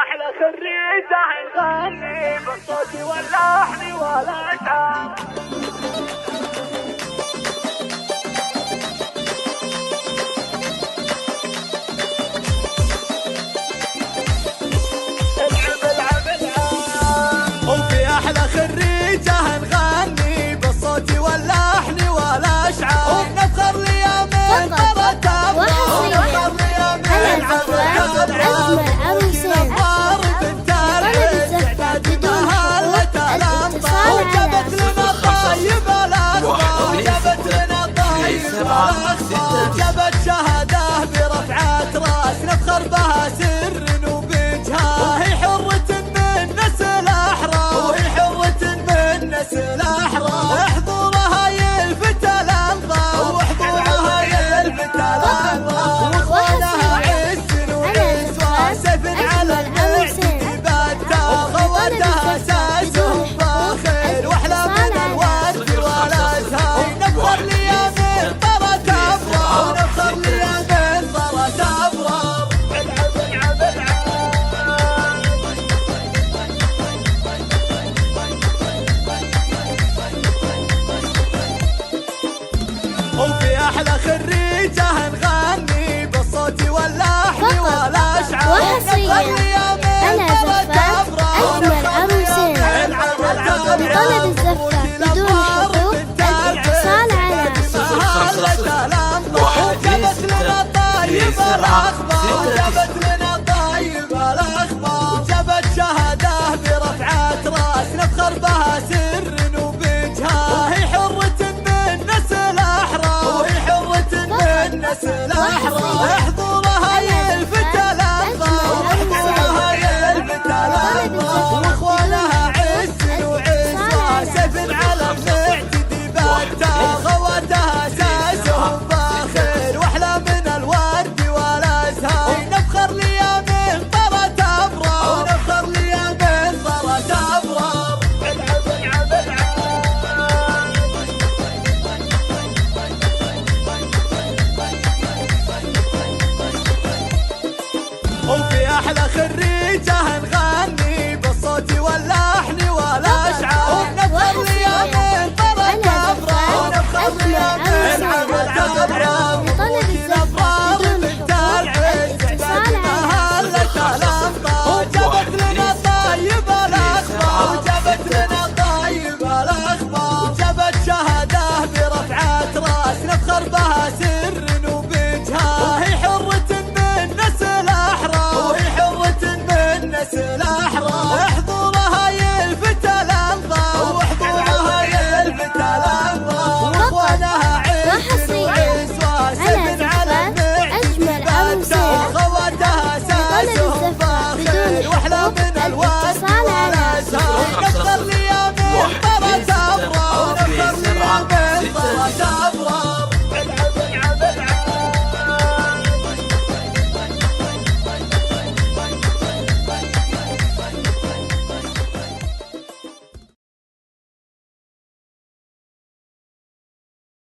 احلى خريجة نغني بالصوت واللحن والاشعار. وفي احلى خريجة نغني بالصوت واللحن والاشعار، ونفخر ليومين طرت افراح، ونفخر ليومين عبر العام. بنت العز اعتدتها هلت الامطار، وجابت لنا الطيب الاخضر، وجابت لنا الطيب الاخضر، جابت شهاده برفعة راس نفخر بها سر وبجها، هي حرة من نسل احرار، وهي حرة من نسل احرار. احضرها يلفت الانظار، واحضرها يلفت الانظار، واخوانها عز وعز سيف على المعتدي بتار، خواتها ساسهم فاخر واحلى من الورد والازهار. نفخر ليومين طرت افرار، ونفخر ليومين طرت افرار. وفي احلى خريجة نغني بالصوت واللحن والاشعار، وحصريا أنا زفاف أجمل عروسين بطلب الزفة بدون حقوق الاتصال على وجابت لنا الطيب الاخضر، وجابت لنا الطيب الاخضر، وجابت شهاده برفعة راس نفخر بها سر وبجها، هي حرة من نسل احرار، وهي حرة من نسل احرار. احضرها يلفت الانظار، احضرها يلفت الانظار، واخوانها عز وعز سيف على المعتدي بتار، خواتها ساسهم فاخر واحلى من الورد والازهار. نفخر ليومين طرت افرار، ونفخر ليومين طرت افرار. وفي احلى خريجة نغني بالصوت واللحن والاشعار، ونفخر ليومين طرت افرار، ونفخر ليومين عبر العام. الافرار بنت العز اعتدتها هلت الامطار، وجابت لنا الطيب الاخضر، وجابت لنا الطيب الاخضر، وجابت شهاده برفعة راس نفخر بها سر وبجها، هي حرة من نسل احرار، وهي حرة من نسل